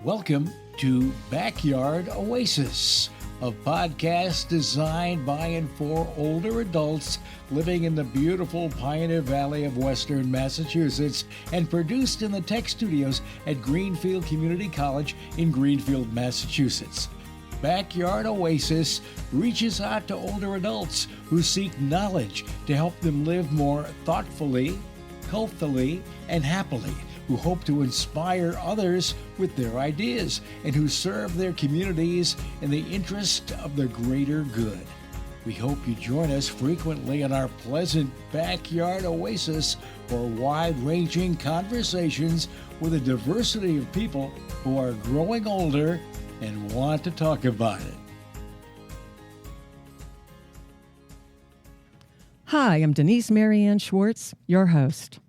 Welcome to Backyard Oasis, a podcast designed by and for older adults living in the beautiful Pioneer Valley of Western Massachusetts and produced in the tech studios at Greenfield Community College in Greenfield, Massachusetts. Backyard Oasis reaches out to older adults who seek knowledge to help them live more thoughtfully, healthily, and happily, who hope to inspire others with their ideas, and who serve their communities in the interest of the greater good. We hope you join us frequently in our pleasant Backyard Oasis for wide-ranging conversations with a diversity of people who are growing older and want to talk about it. Hi, I'm Denise Marianne Schwartz, your host.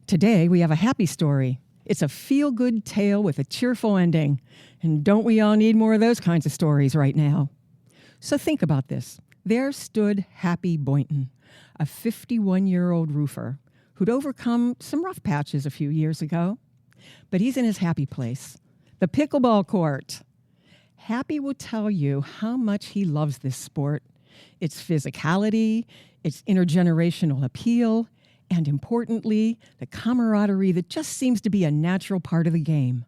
Today, we have a happy story. It's a feel-good tale with a cheerful ending. And don't we all need more of those kinds of stories right now? So think about this. There stood Happy Boynton, a 51-year-old roofer who'd overcome some rough patches a few years ago. But he's in his happy place, the pickleball court. Happy will tell you how much he loves this sport, its physicality, its intergenerational appeal, and importantly, the camaraderie that just seems to be a natural part of the game.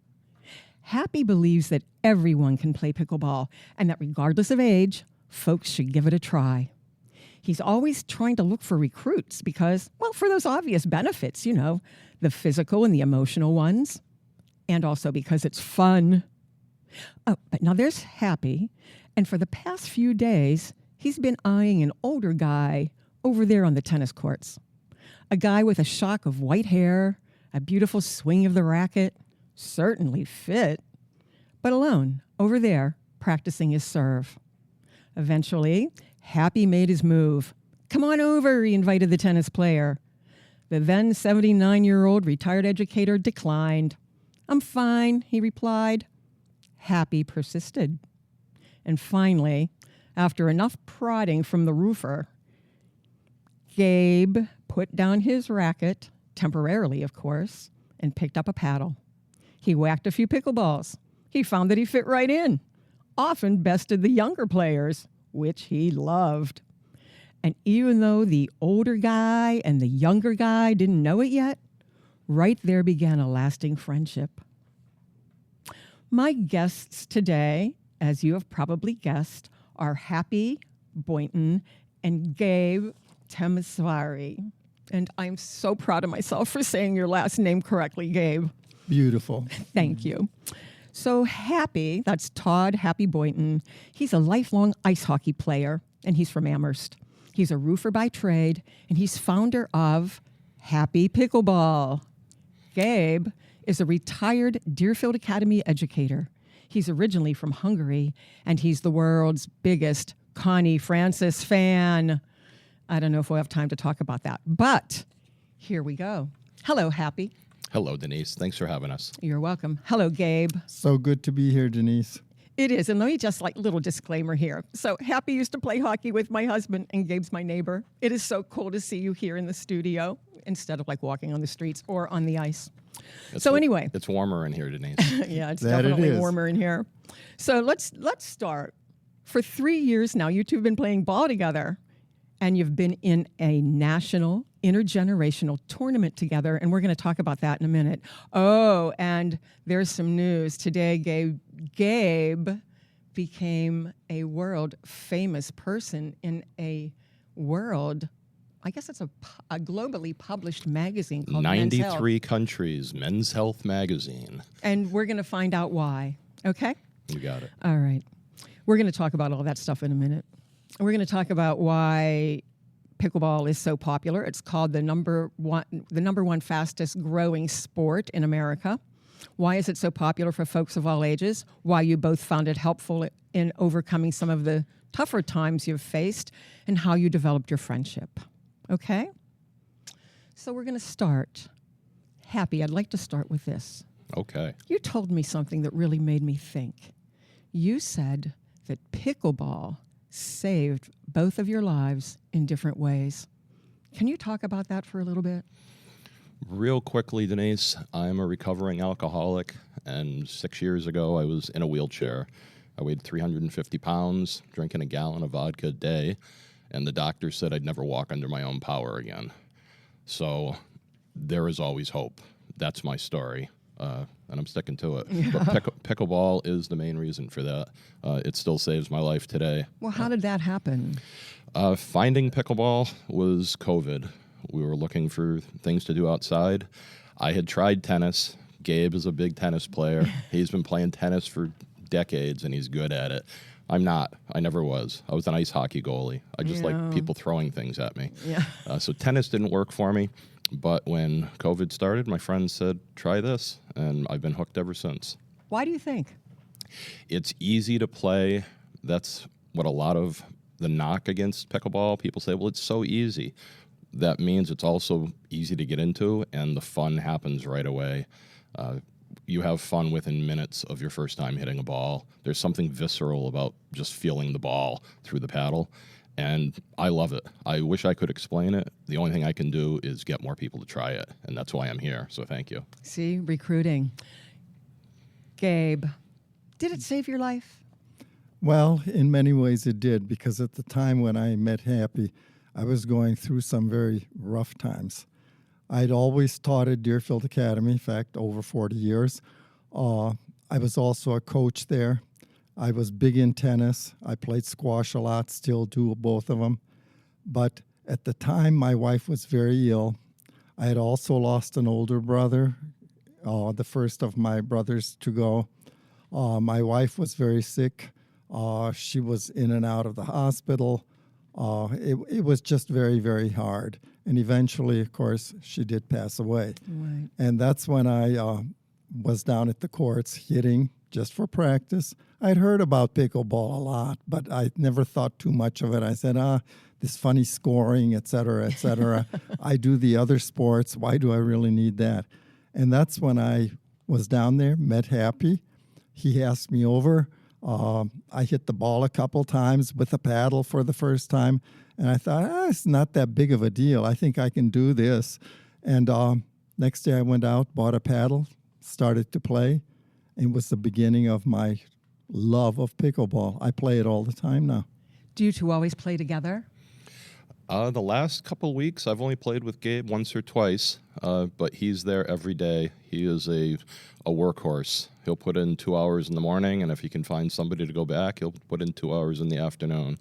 Happy believes that everyone can play pickleball and that regardless of age, folks should give it a try. He's always trying to look for recruits because, well, for those obvious benefits, you know, the physical and the emotional ones, and also because it's fun. Oh, but now there's Happy, and for the past few days, he's been eyeing an older guy over there on the tennis courts. A guy with a shock of white hair, a beautiful swing of the racket, certainly fit, but alone over there practicing his serve. Eventually, Happy made his move. "Come on over," he invited the tennis player. The then 79-year-old retired educator declined. "I'm fine," he replied. Happy persisted. And finally, after enough prodding from the roofer, Gabe put down his racket, temporarily of course, and picked up a paddle. He whacked a few pickleballs. He found that he fit right in, often bested the younger players, which he loved. And even though the older guy and the younger guy didn't know it yet, right there began a lasting friendship. My guests today, as you have probably guessed, are Happy Boynton and Gabe Temeswari. And I'm so proud of myself for saying your last name correctly, Gabe. Beautiful. Thank you. So Happy, that's Todd Happy Boynton, he's a lifelong ice hockey player, and he's from Amherst. He's a roofer by trade, and he's founder of Happy Pickleball. Gabe is a retired Deerfield Academy educator. He's originally from Hungary, and he's the world's biggest Connie Francis fan. I don't know if we'll have time to talk about that, but here we go. Hello, Happy. Hello, Denise. Thanks for having us. You're welcome. Hello, Gabe. So good to be here, Denise. It is, and let me just little disclaimer here. So Happy used to play hockey with my husband, and Gabe's my neighbor. It is so cool to see you here in the studio instead of walking on the streets or on the ice. Anyway. It's warmer in here, Denise. Yeah, it's That definitely it is. warmer in here. So let's start. For 3 years now, you two have been playing ball together, and you've been in a national intergenerational tournament together, and we're going to talk about that in a minute. Oh, and there's some news. Today, Gabe became a world-famous person in a world, I guess it's a globally published magazine called Men's Health. 93 countries, Men's Health magazine. And we're going to find out why, okay? You got it. All right. We're going to talk about all that stuff in a minute. We're going to talk about why pickleball is so popular. It's called the number one fastest growing sport in America. Why is it so popular for folks of all ages? Why you both found it helpful in overcoming some of the tougher times you've faced, and how you developed your friendship. Okay? So we're going to start. Happy, I'd like to start with this. Okay. You told me something that really made me think. You said that pickleball saved both of your lives in different ways. Can you talk about that for a little bit? Real quickly, Denise, I'm a recovering alcoholic, and 6 years ago I was in a wheelchair. I weighed 350 pounds, drinking a gallon of vodka a day, and the doctor said I'd never walk under my own power again. So there is always hope. That's my story, and I'm sticking to it. Yeah. But pickleball is the main reason for that. It still saves my life today. Well, how did that happen? Finding pickleball was COVID. We were looking for things to do outside. I had tried tennis. Gabe is a big tennis player. He's been playing tennis for decades, and he's good at it. I'm not. I never was. I was an ice hockey goalie. I just like people throwing things at me. Yeah. So tennis didn't work for me. But when COVID started, my friends said, try this, and I've been hooked ever since. Why do you think? It's easy to play. That's what a lot of the knock against pickleball, people say, well, it's so easy. That means it's also easy to get into, and the fun happens right away. You have fun within minutes of your first time hitting a ball. There's something visceral about just feeling the ball through the paddle, and I love it. I wish I could explain it. The only thing I can do is get more people to try it, and that's why I'm here, so thank you. See, recruiting. Gabe, did it save your life? Well, in many ways it did, because at the time when I met Happy, I was going through some very rough times. I'd always taught at Deerfield Academy, in fact, over 40 years. I was also a coach there. I was big in tennis. I played squash a lot, still do both of them. But at the time, my wife was very ill. I had also lost an older brother, the first of my brothers to go. My wife was very sick. She was in and out of the hospital. It was just very, very hard. And eventually, of course, she did pass away. Right. And that's when I was down at the courts hitting just for practice. I'd heard about pickleball a lot, but I never thought too much of it. I said, this funny scoring, et cetera, et cetera. I do the other sports. Why do I really need that? And that's when I was down there, met Happy. He asked me over. I hit the ball a couple times with a paddle for the first time, and I thought, it's not that big of a deal. I think I can do this. And next day I went out, bought a paddle, started to play. It was the beginning of my love of pickleball. I play it all the time now. Do you two always play together? The last couple weeks, I've only played with Gabe once or twice, but he's there every day. He is a workhorse. He'll put in 2 hours in the morning, and if he can find somebody to go back, he'll put in 2 hours in the afternoon.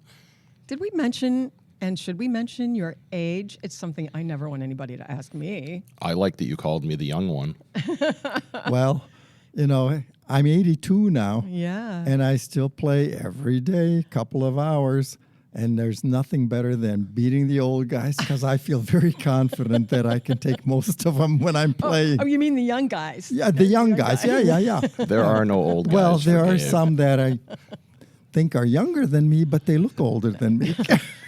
Did we mention, and should we mention your age? It's something I never want anybody to ask me. I like that you called me the young one. Well, I'm 82 now. Yeah. And I still play every day, couple of hours. And there's nothing better than beating the old guys, because I feel very confident that I can take most of them when I'm playing. Oh, you mean the young guys? Yeah, the young guys. Yeah. There are no old guys. Well, there for are Gabe. some that I think are younger than me, but they look older than me.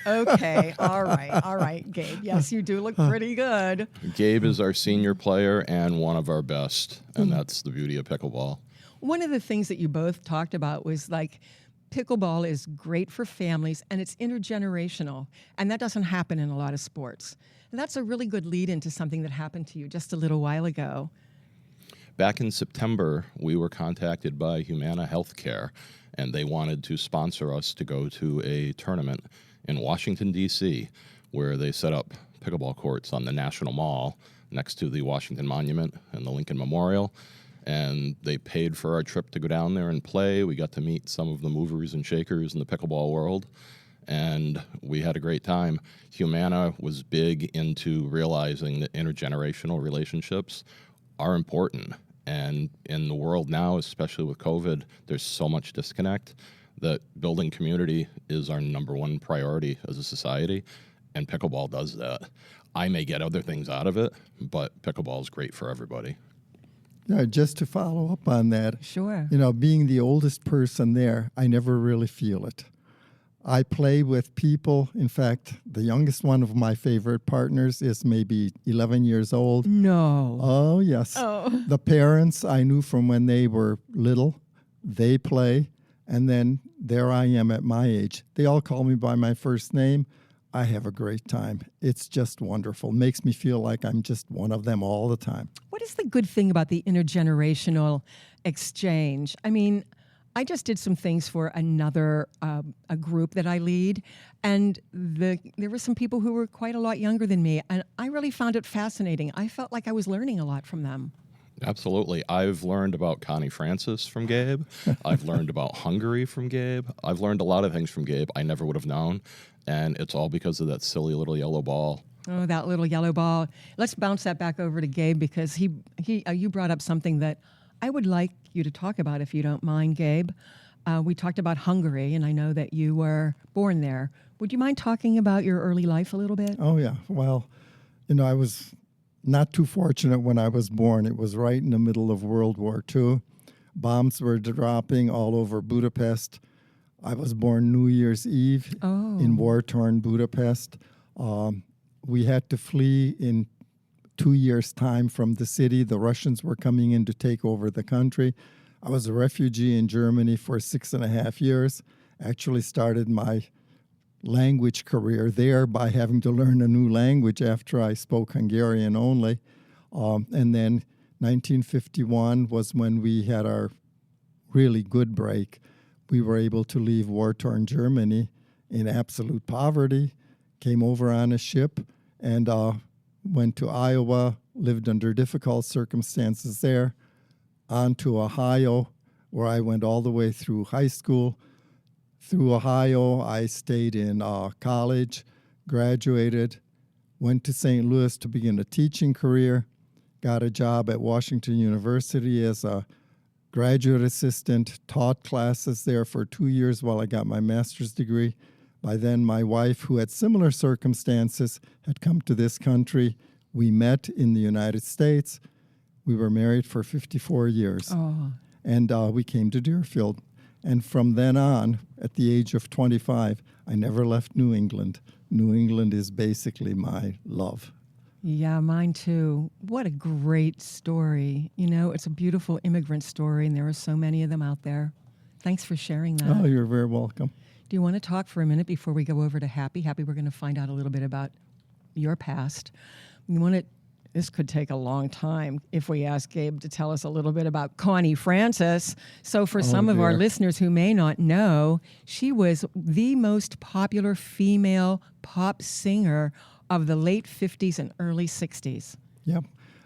Okay, all right, Gabe. Yes, you do look pretty good. Gabe is our senior player and one of our best, and that's the beauty of pickleball. One of the things that you both talked about was like, pickleball is great for families, and it's intergenerational, and that doesn't happen in a lot of sports. And that's a really good lead into something that happened to you just a little while ago. Back in September, we were contacted by Humana Healthcare, and they wanted to sponsor us to go to a tournament in Washington, D.C., where they set up pickleball courts on the National Mall next to the Washington Monument and the Lincoln Memorial. And they paid for our trip to go down there and play. We got to meet some of the movers and shakers in the pickleball world, and we had a great time. Humana was big into realizing that intergenerational relationships are important. And in the world now, especially with COVID, there's so much disconnect that building community is our number one priority as a society, and pickleball does that. I may get other things out of it, but pickleball is great for everybody. Yeah, just to follow up on that, Sure. being the oldest person there, I never really feel it. I play with people. In fact, the youngest one of my favorite partners is maybe 11 years old. No. Oh, yes. Oh. The parents I knew from when they were little, they play, and then there I am at my age. They all call me by my first name. I have a great time. It's just wonderful. Makes me feel like I'm just one of them all the time. What is the good thing about the intergenerational exchange? I mean, I just did some things for another a group that I lead, and there were some people who were quite a lot younger than me, and I really found it fascinating. I felt like I was learning a lot from them. Absolutely. I've learned about Connie Francis from Gabe. I've learned about Hungary from Gabe. I've learned a lot of things from Gabe I never would have known, and it's all because of that silly little yellow ball. Oh, that little yellow ball. Let's bounce that back over to Gabe, because you brought up something that I would like you to talk about, if you don't mind, Gabe. We talked about Hungary, and I know that you were born there. Would you mind talking about your early life a little bit? Oh, yeah. Well, I was not too fortunate when I was born. It was right in the middle of World War II. Bombs were dropping all over Budapest. I was born New Year's Eve in war-torn Budapest. We had to flee in 2 years' time from the city. The Russians were coming in to take over the country. I was a refugee in Germany for 6.5 years. Actually started my language career there by having to learn a new language after I spoke Hungarian only. And then 1951 was when we had our really good break. We were able to leave war-torn Germany in absolute poverty, came over on a ship, and went to Iowa, lived under difficult circumstances there, on to Ohio, where I went all the way through high school. Through Ohio, I stayed in college, graduated, went to St. Louis to begin a teaching career, got a job at Washington University as a graduate assistant, taught classes there for 2 years while I got my master's degree. By then, my wife, who had similar circumstances, had come to this country. We met in the United States. We were married for 54 years. And we came to Deerfield. And from then on, at the age of 25, I never left New England. New England is basically my love. Yeah, mine too. What a great story. It's a beautiful immigrant story, and there are so many of them out there. Thanks for sharing that. Oh, you're very welcome. Do you want to talk for a minute before we go over to Happy? Happy, we're going to find out a little bit about your past. This could take a long time if we ask Gabe to tell us a little bit about Connie Francis. So for some of our listeners who may not know, she was the most popular female pop singer of the late 50s and early 60s. Yep.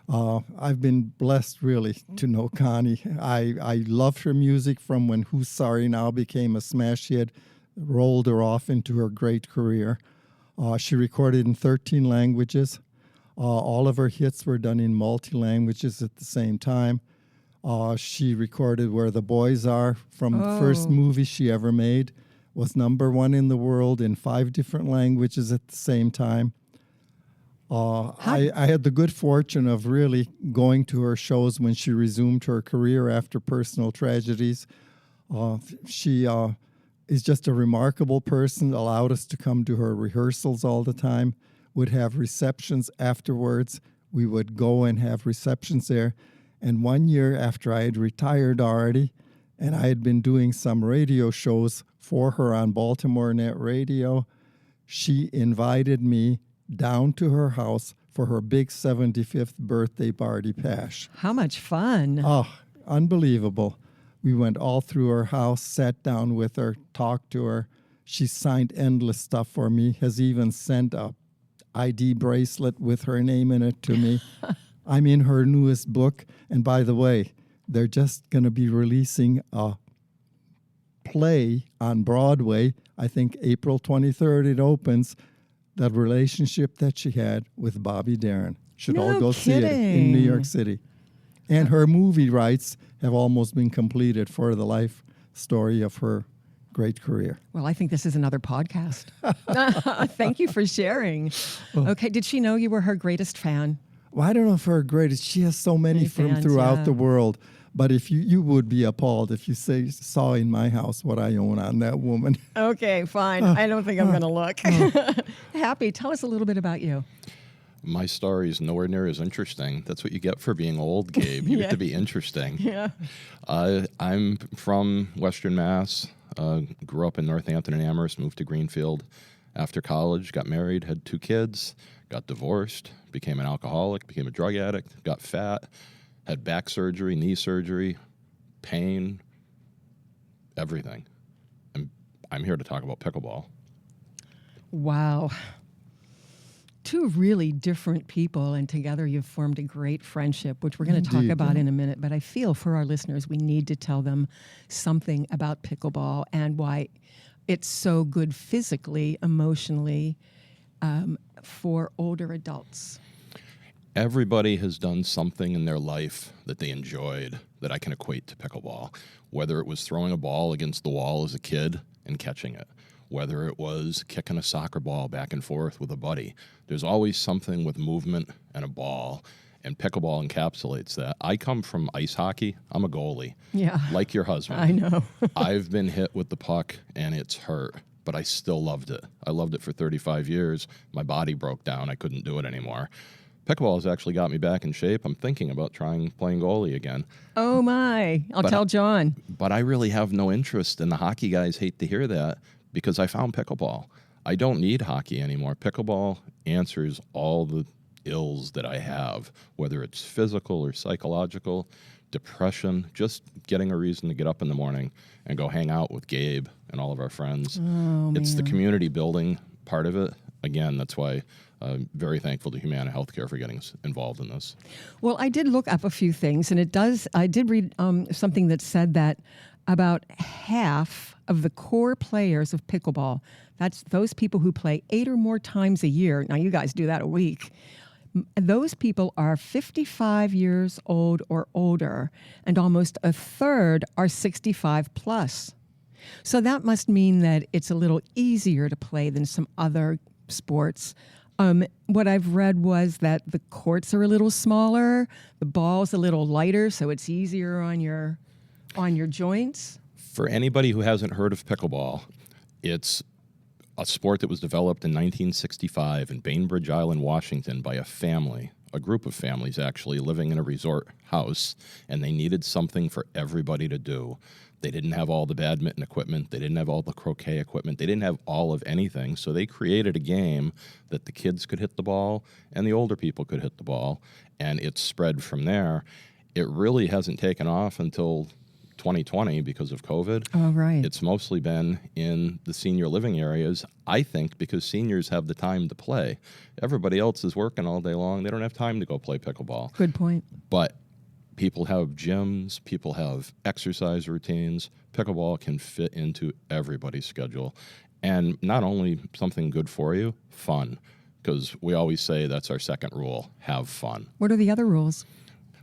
I've been blessed, really, to know Connie. I loved her music from when Who's Sorry Now became a smash hit, rolled her off into her great career. She recorded in 13 languages. All of her hits were done in multi-languages at the same time. She recorded Where the Boys Are from the first movie she ever made, was #1 in the world in 5 different languages at the same time. I had the good fortune of really going to her shows when she resumed her career after personal tragedies. She is just a remarkable person, allowed us to come to her rehearsals all the time, would have receptions afterwards. We would go and have receptions there. And 1 year after I had retired already, and I had been doing some radio shows for her on Baltimore Net Radio, she invited me down to her house for her big 75th birthday party bash. How much fun. Oh, unbelievable. We went all through her house, sat down with her, talked to her. She signed endless stuff for me, has even sent a ID bracelet with her name in it to me. I'm in her newest book. And by the way, they're just going to be releasing a play on Broadway. I think April 23rd it opens. That relationship that she had with Bobby Darin. Should all go see it in New York City. And her movie rights have almost been completed for the life story of her great career. Well, I think this is another podcast. Thank you for sharing. Okay, did she know you were her greatest fan? Well, I don't know if her greatest. She has so many from throughout the world. But if you would be appalled if you saw in my house what I own on that woman. Okay, fine. I don't think I'm going to look. Happy, tell us a little bit about you. My story is nowhere near as interesting. That's what you get for being old, Gabe. You get to be interesting. Yeah. I'm from Western Mass. Grew up in Northampton and Amherst, moved to Greenfield, after college, got married, had 2 kids, got divorced, became an alcoholic, became a drug addict, got fat, had back surgery, knee surgery, pain, everything. I'm here to talk about pickleball. Wow. 2 really different people, and together you've formed a great friendship, which we're going to talk about in a minute. But I feel for our listeners, we need to tell them something about pickleball and why it's so good physically, emotionally, for older adults. Everybody has done something in their life that they enjoyed that I can equate to pickleball, whether it was throwing a ball against the wall as a kid and catching it, whether it was kicking a soccer ball back and forth with a buddy. There's always something with movement and a ball, and pickleball encapsulates that. I come from ice hockey. I'm a goalie. Yeah. Like your husband. I know. I've been hit with the puck, and it's hurt, but I still loved it. I loved it for 35 years. My body broke down. I couldn't do it anymore. Pickleball has actually got me back in shape. I'm thinking about playing goalie again. Oh, my. I'll tell John. But I really have no interest, and the hockey guys hate to hear that because I found pickleball. I don't need hockey anymore. Pickleball answers all the ills that I have, whether it's physical or psychological, depression, just getting a reason to get up in the morning and go hang out with Gabe and all of our friends. Oh, it's the man. community building part of it. Again, that's why I'm very thankful to Humana Healthcare for getting us involved in this. Well, I did look up a few things, and I did read something that said that about half of the core players of pickleball, that's those people who play 8 or more times a year. Now, you guys do that a week. Those people are 55 years old or older, and almost a third are 65 plus. So that must mean that it's a little easier to play than some other sports. What I've read was that the courts are a little smaller, the ball's a little lighter, so it's easier on your joints. For anybody who hasn't heard of pickleball, it's a sport that was developed in 1965 in Bainbridge Island, Washington by a group of families actually living in a resort house, and they needed something for everybody to do. They didn't have all the badminton equipment. They didn't have all the croquet equipment. They didn't have all of anything, so they created a game that the kids could hit the ball and the older people could hit the ball, and it spread from there. It really hasn't taken off until 2020 because of COVID. Oh, right. It's mostly been in the senior living areas, I think, because seniors have the time to play. Everybody else is working all day long. They don't have time to go play pickleball. Good point. But people have gyms, people have exercise routines. Pickleball can fit into everybody's schedule. And not only something good for you, fun. Because we always say that's our second rule, have fun. What are the other rules?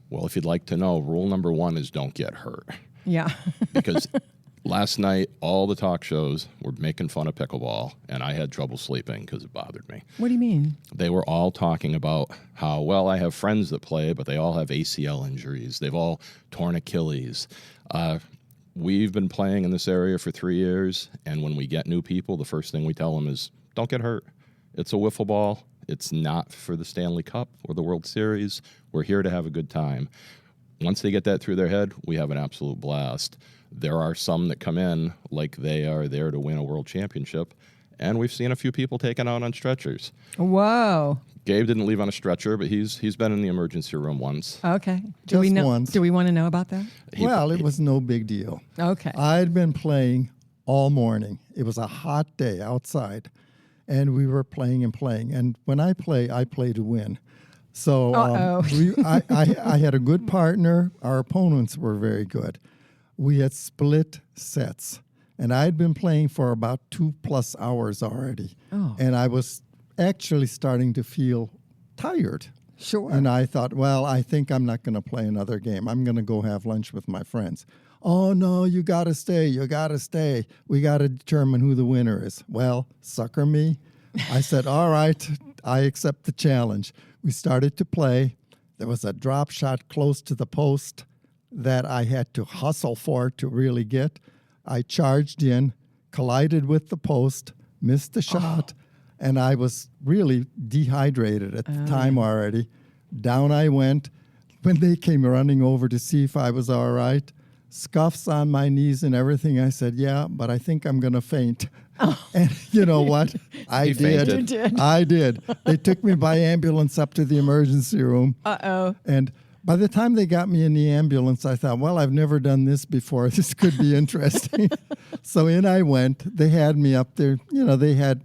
Well, if you'd like to know, rule number 1 is don't get hurt. Yeah. Because last night, all the talk shows were making fun of pickleball, and I had trouble sleeping because it bothered me. What do you mean? They were all talking about how, well, I have friends that play, but they all have ACL injuries. They've all torn Achilles. We've been playing in this area for 3 years, and when we get new people, the first thing we tell them is, don't get hurt. It's a wiffle ball. It's not for the Stanley Cup or the World Series. We're here to have a good time. Once they get that through their head, we have an absolute blast. There are some that come in like they are there to win a world championship, and we've seen a few people taken out on stretchers. Whoa. Gabe didn't leave on a stretcher, but he's been in the emergency room once. Okay. Just once. Do we want to know about that? It was no big deal. Okay. I'd been playing all morning. It was a hot day outside, and we were playing. And when I play to win. So I had a good partner. Our opponents were very good. We had split sets, and I'd been playing for about 2+ hours already. Oh. And I was actually starting to feel tired. Sure. And I thought, well, I think I'm not going to play another game. I'm going to go have lunch with my friends. Oh, no, you got to stay. You got to stay. We got to determine who the winner is. Well, sucker me. I said, all right, I accept the challenge. We started to play. There was a drop shot close to the post that I had to hustle for to really get. I charged in, collided with the post, missed the shot, and I was really dehydrated at the time already. Down I went. When they came running over to see if I was all right, scuffs on my knees and everything. I said, yeah, but I think I'm going to faint. And you know what? I He did. fainted. You did. I did. They took me by ambulance up to the emergency room. Uh-oh. And by the time they got me in the ambulance, I thought, well, I've never done this before. This could be interesting. So in I went. They had me up there. You know, they had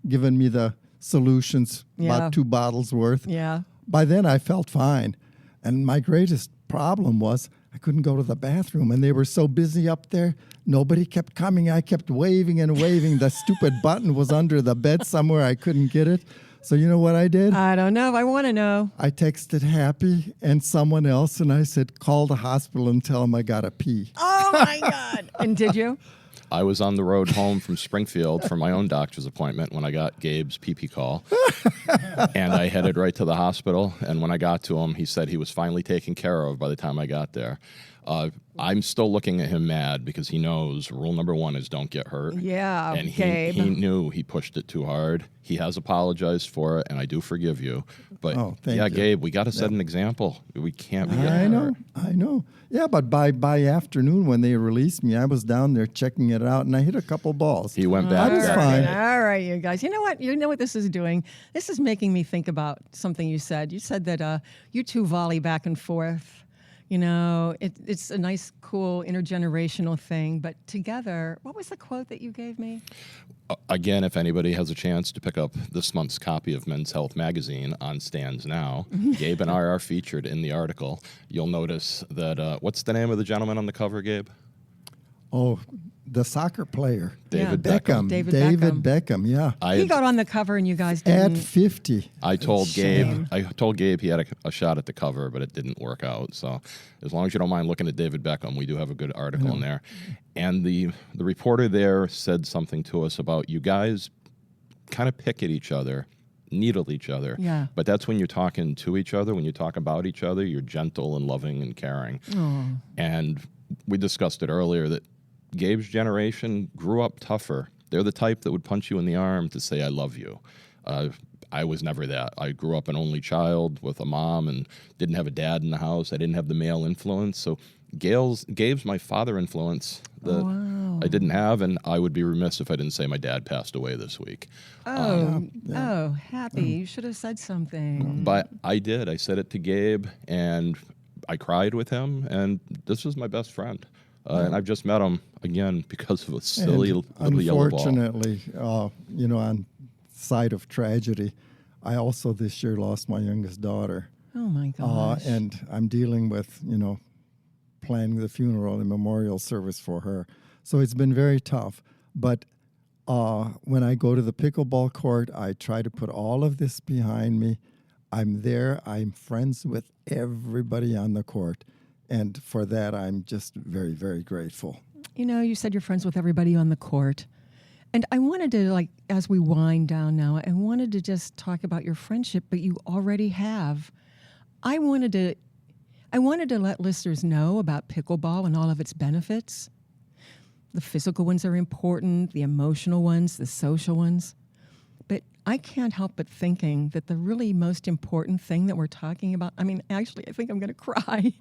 given me the solutions, Yeah. about 2 bottles worth. Yeah. By then, I felt fine. And my greatest problem was I couldn't go to the bathroom. And they were so busy up there. Nobody kept coming. I kept waving and waving. The stupid button was under the bed somewhere. I couldn't get it. So you know what I did? I don't know. I want to know. I texted Happy and someone else, and I said, call the hospital and tell them I got to pee. Oh, my God. And did you? I was on the road home from Springfield for my own doctor's appointment when I got Gabe's pee-pee call. And I headed right to the hospital. And when I got to him, he said he was finally taken care of by the time I got there. I'm still looking at him mad because he knows rule number 1 is don't get hurt. Yeah, And Gabe. he knew he pushed it too hard. He has apologized for it, and I do forgive you. But thank yeah, you. Gabe, we got to set an example. We can't be getting I know, hurt. I know. Yeah, but by afternoon when they released me, I was down there checking it out, and I hit a couple balls. He went back. I was that fine. day. All right, you guys. You know what? You know what this is doing? This is making me think about something you said. You said that you two volley back and forth. You know, it's a nice, cool, intergenerational thing. But together, what was the quote that you gave me? Again, if anybody has a chance to pick up this month's copy of Men's Health magazine on stands now, Gabe and I are featured in the article. You'll notice that, what's the name of the gentleman on the cover, Gabe? Oh, the soccer player. David Beckham. David Beckham, yeah. He got on the cover and you guys At didn't. 50. I told Shame. Gabe he had a shot at the cover, but it didn't work out. So as long as you don't mind looking at David Beckham, we do have a good article in there. And the reporter there said something to us about you guys kind of pick at each other, needle each other. Yeah. But that's when you're talking to each other. When you talk about each other, you're gentle and loving and caring. And we discussed it earlier that Gabe's generation grew up tougher. They're the type that would punch you in the arm to say, I love you. I was never that. I grew up an only child with a mom and didn't have a dad in the house. I didn't have the male influence. So Gabe's my father influence that I didn't have, and I would be remiss if I didn't say my dad passed away this week. Happy. You should have said something. But I did. I said it to Gabe, and I cried with him, and this is my best friend. And I've just met him, again, because of a silly And little yellow ball. unfortunately, on side of tragedy, I also this year lost my youngest daughter. Oh, my gosh. And I'm dealing with, planning the funeral and memorial service for her. So it's been very tough. But when I go to the pickleball court, I try to put all of this behind me. I'm there. I'm friends with everybody on the court. And for that, I'm just very, very grateful. You said you're friends with everybody on the court. And I wanted to, as we wind down now, I wanted to just talk about your friendship, but you already have. I wanted to let listeners know about pickleball and all of its benefits. The physical ones are important, the emotional ones, the social ones. But I can't help but thinking that the really most important thing that we're talking about, I think I'm going to cry,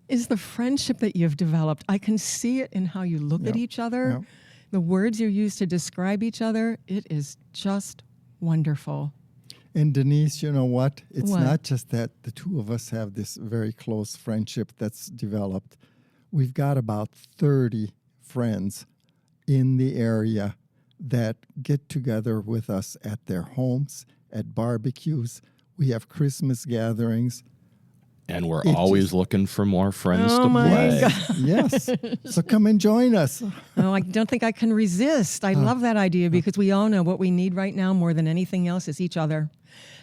is the friendship that you've developed. I can see it in how you look at each other, the words you use to describe each other. It is just wonderful. And Denise, you know what? It's What? not just that the two of us have this very close friendship that's developed. We've got about 30 friends in the area that get together with us at their homes, at barbecues. We have Christmas gatherings. And we're It always just- looking for more friends Oh to my play. God. Yes. So come and join us. Oh, I don't think I can resist. I love that idea because we all know what we need right now more than anything else is each other.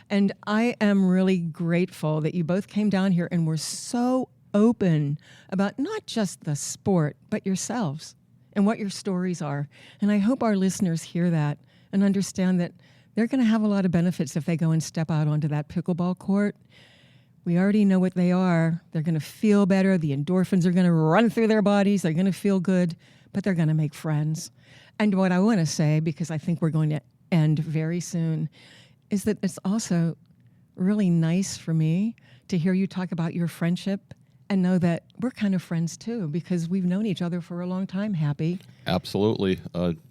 And I am really grateful that you both came down here and were so open about not just the sport, but yourselves and what your stories are. And I hope our listeners hear that and understand that they're going to have a lot of benefits if they go and step out onto that pickleball court. We already know what they are. They're going to feel better. The endorphins are going to run through their bodies. They're going to feel good, but they're going to make friends. And what I want to say, because I think we're going to end very soon, is that it's also really nice for me to hear you talk about your friendship and know that we're kind of friends too, because we've known each other for a long time, Happy. Absolutely.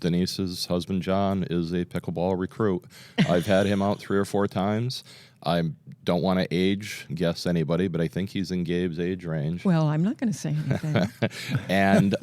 Denise's husband, John, is a pickleball recruit. I've had him out 3 or 4 times. I don't want to guess anybody, but I think he's in Gabe's age range. Well, I'm not going to say anything. And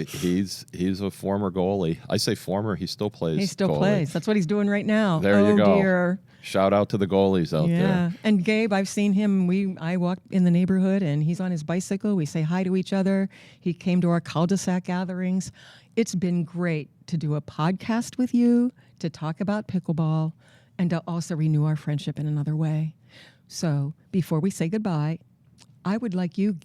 he's a former goalie. I say former, he still plays He still goalie. plays. That's what he's doing right now. There you go. Dear. Shout out to the goalies out there. And Gabe, I've seen him. I walk in the neighborhood, and he's on his bicycle. We say hi to each other. He came to our cul-de-sac gatherings. It's been great to do a podcast with you, to talk about pickleball, and to also renew our friendship in another way. So before we say goodbye, I would like you,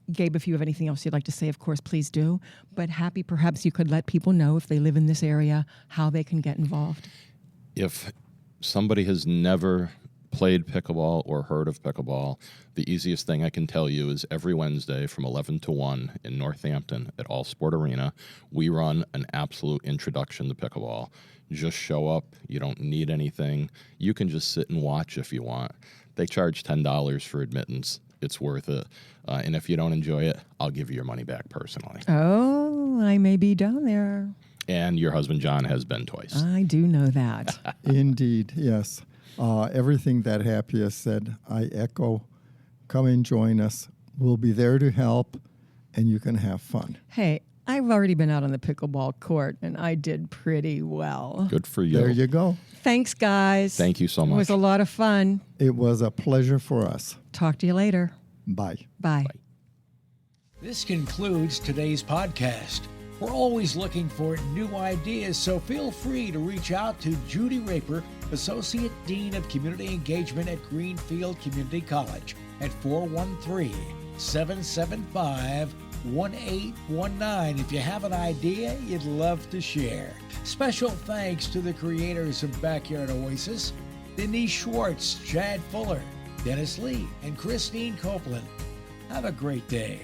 Gabe, if you have anything else you'd like to say, of course, please do. But Happy, perhaps you could let people know, if they live in this area, how they can get involved. If somebody has never played pickleball or heard of pickleball, the easiest thing I can tell you is every Wednesday from 11 to 1 in Northampton at All Sport Arena, we run an absolute introduction to pickleball. Just show up. You don't need anything. You can just sit and watch if you want. They charge $10 for admittance. It's worth it. And if you don't enjoy it, I'll give you your money back personally. Oh, I may be down there. And your husband, John, has been twice. I do know that. Indeed, yes. Everything that Happy has said, I echo. Come and join us. We'll be there to help, and you can have fun. Hey, I've already been out on the pickleball court, and I did pretty well. Good for you. There you go. Thanks, guys. Thank you so much. It was a lot of fun. It was a pleasure for us. Talk to you later. Bye. Bye. Bye. This concludes today's podcast. We're always looking for new ideas, so feel free to reach out to Judy Raper, Associate Dean of Community Engagement at Greenfield Community College, at 413-775-1819 if you have an idea you'd love to share. Special thanks to the creators of Backyard Oasis, Denise Schwartz, Chad Fuller, Dennis Lee, and Christine Copeland. Have a great day.